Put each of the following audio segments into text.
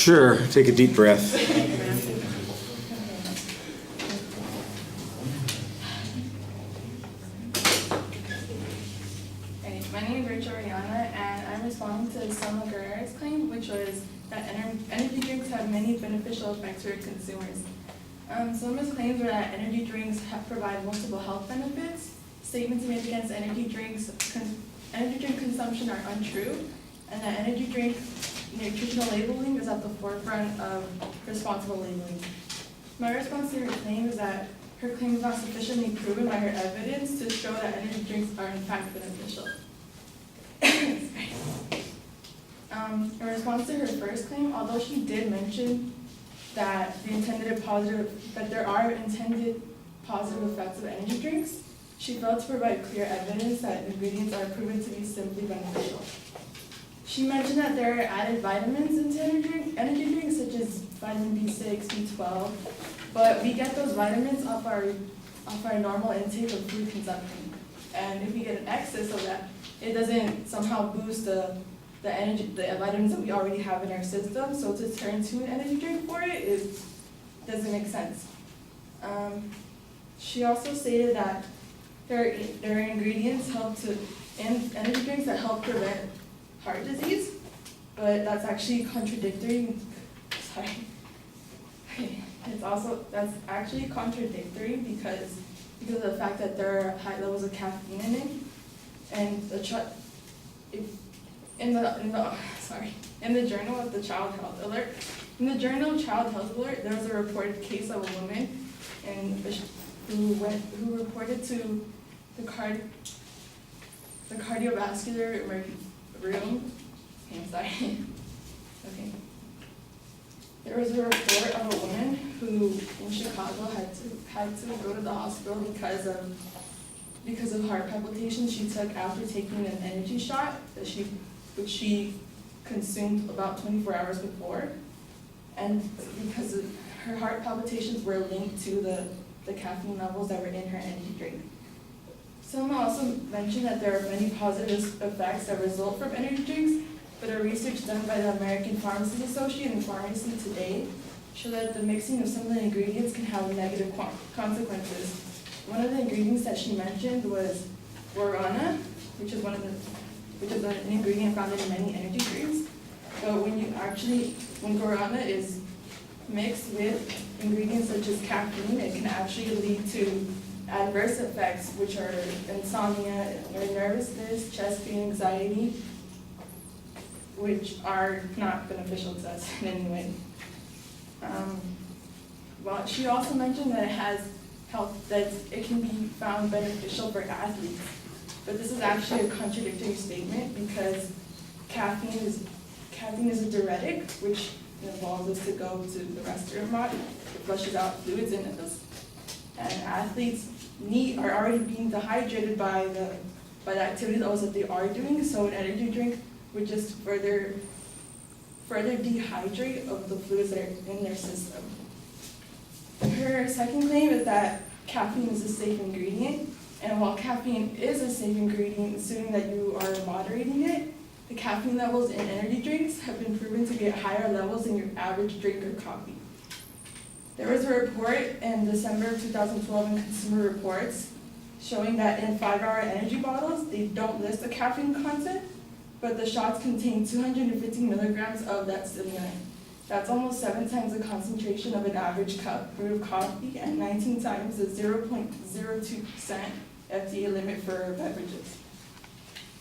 Sure, take a deep breath. My name is Rachel Rihanna, and I'm responding to Selma Guerrero's claim, which was that energy drinks have many beneficial effects for consumers. Selma's claims were that energy drinks provide multiple health benefits. Statements made against energy drink consumption are untrue, and that energy drink nutritional labeling is at the forefront of responsible labeling. My response to her claim is that her claim is not sufficiently proven by her evidence to show that energy drinks are in fact beneficial. In response to her first claim, although she did mention that there are intended positive effects of energy drinks, she failed to provide clear evidence that ingredients are proven to be simply beneficial. She mentioned that there are added vitamins into energy drinks, such as vitamin B6, B12, but we get those vitamins off our normal intake of food consumption. And if we get an excess of that, it doesn't somehow boost the vitamins that we already have in our system. So to turn to an energy drink for it doesn't make sense. She also stated that there are ingredients in energy drinks that help prevent heart disease, but that's actually contradictory. That's actually contradictory because of the fact that there are high levels of caffeine in it, and in the Journal of the Child Health Alert, there was a reported case of a woman who reported to the cardiovascular room. There was a report of a woman who in Chicago had to go to the hospital because of heart palpitations she took after taking an energy shot which she consumed about 24 hours before, and because her heart palpitations were linked to the caffeine levels that were in her energy drink. Selma also mentioned that there are many positive effects that result from energy drinks, but a research done by the American Pharmacists Association and Pharmacy Today show that the mixing of some of the ingredients can have negative consequences. One of the ingredients that she mentioned was guarana, which is an ingredient found in many energy drinks. But when guarana is mixed with ingredients such as caffeine, it can actually lead to adverse effects, which are insomnia, nervousness, chest pain, anxiety, which are not beneficial to us in any way. She also mentioned that it can be found beneficial for athletes, but this is actually a contradictory statement because caffeine is a diuretic, which involves us to go to the restroom a lot. It flushes out fluids in us, and athletes are already being dehydrated by the activity levels that they are doing. So an energy drink would just further dehydrate of the fluids that are in their system. Her second claim is that caffeine is a safe ingredient, and while caffeine is a safe ingredient, assuming that you are moderating it, the caffeine levels in energy drinks have been proven to be at higher levels than your average drink of coffee. There was a report in December of 2012 in Consumer Reports showing that in 5-hour energy bottles, they don't list the caffeine content, but the shots contain 250 milligrams of that stimulant. That's almost 7 times the concentration of an average cup brewed of coffee and 19 times the 0.02% FDA limit for beverages.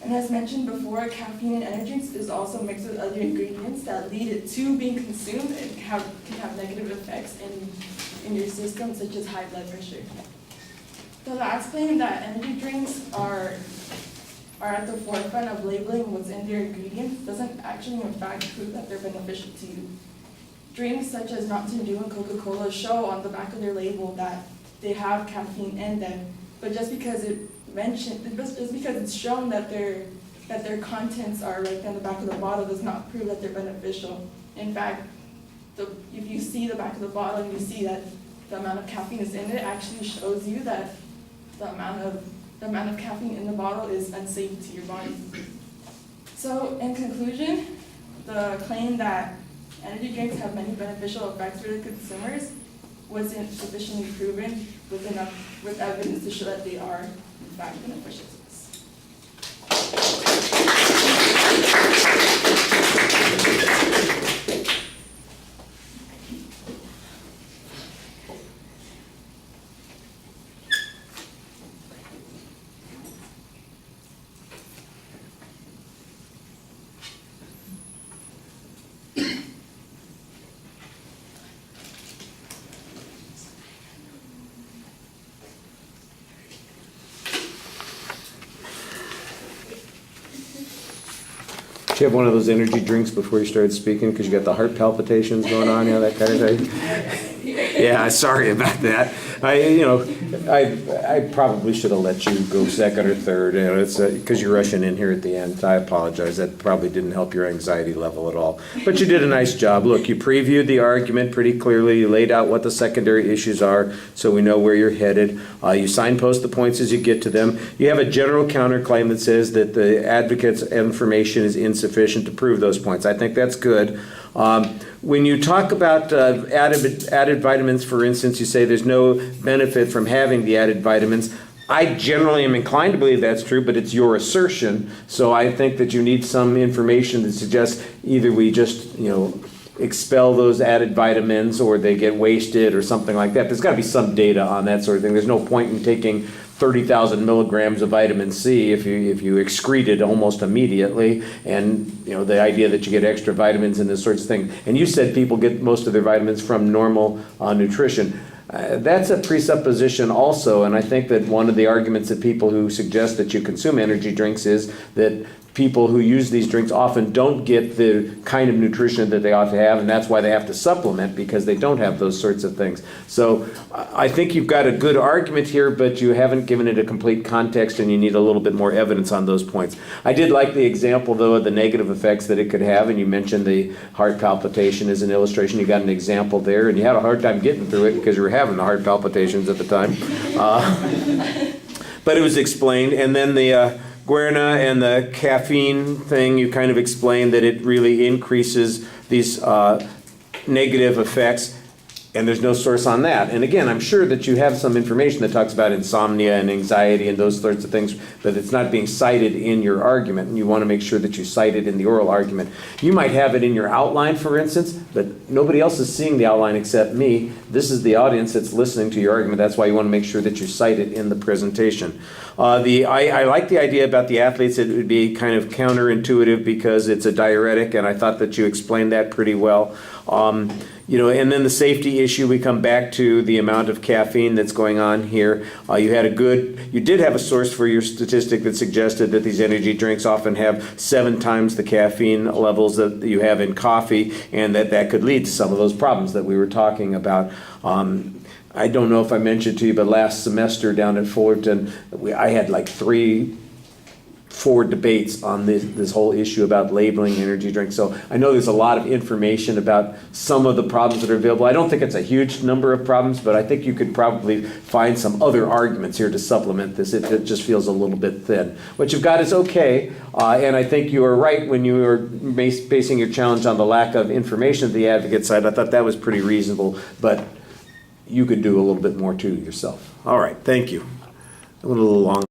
And as mentioned before, caffeine in energy drinks is also mixed with other ingredients that lead it to being consumed and can have negative effects in your system, such as high blood pressure. The last claim that energy drinks are at the forefront of labeling what's in their ingredients doesn't actually in fact prove that they're beneficial to you. Drinks such as Mountain Dew and Coca-Cola show on the back of their label that they have caffeine in them, but just because it's shown that their contents are right on the back of the bottle does not prove that they're beneficial. In fact, if you see the back of the bottle and you see that the amount of caffeine is in it, actually shows you that the amount of caffeine in the bottle is unsafe to your body. So in conclusion, the claim that energy drinks have many beneficial effects for the consumers wasn't sufficiently proven with evidence to show that they are, in fact, beneficial to us. Did you have one of those energy drinks before you started speaking because you got the heart palpitations going on, you know, that kind of thing? Yeah, sorry about that. I probably should have let you go second or third. You know, it's because you're rushing in here at the end. I apologize. That probably didn't help your anxiety level at all. But you did a nice job. Look, you previewed the argument pretty clearly. You laid out what the secondary issues are, so we know where you're headed. You signpost the points as you get to them. You have a general counterclaim that says that the advocate's information is insufficient to prove those points. I think that's good. When you talk about added vitamins, for instance, you say there's no benefit from having the added vitamins. I generally am inclined to believe that's true, but it's your assertion. So I think that you need some information that suggests either we just, expel those added vitamins or they get wasted or something like that. There's got to be some data on that sort of thing. There's no point in taking 30,000 milligrams of vitamin C if you excrete it almost immediately, and the idea that you get extra vitamins and this sorts of thing. And you said people get most of their vitamins from normal nutrition. That's a presupposition also, and I think that one of the arguments that people who suggest that you consume energy drinks is that people who use these drinks often don't get the kind of nutrition that they ought to have, and that's why they have to supplement, because they don't have those sorts of things. So I think you've got a good argument here, but you haven't given it a complete context, and you need a little bit more evidence on those points. I did like the example, though, of the negative effects that it could have, and you mentioned the heart palpitation as an illustration. You got an example there, and you had a hard time getting through it because you were having the heart palpitations at the time. But it was explained, and then the guarana and the caffeine thing, you kind of explained that it really increases these negative effects, and there's no source on that. And again, I'm sure that you have some information that talks about insomnia and anxiety and those sorts of things, but it's not being cited in your argument, and you want to make sure that you cite it in the oral argument. You might have it in your outline, for instance, but nobody else is seeing the outline except me. This is the audience that's listening to your argument. That's why you want to make sure that you cite it in the presentation. I like the idea about the athletes. It would be kind of counterintuitive because it's a diuretic, and I thought that you explained that pretty well. And then the safety issue, we come back to the amount of caffeine that's going on here. You did have a source for your statistic that suggested that these energy drinks often have 7 times the caffeine levels that you have in coffee, and that could lead to some of those problems that we were talking about. I don't know if I mentioned to you, but last semester down at Fullerton, I had like 4 debates on this whole issue about labeling energy drinks. So I know there's a lot of information about some of the problems that are available. I don't think it's a huge number of problems, but I think you could probably find some other arguments here to supplement this. It just feels a little bit thin. What you've got is okay, and I think you are right when you were basing your challenge on the lack of information at the advocate side. I thought that was pretty reasonable, but you could do a little bit more too yourself. All right, thank you. I went a little long.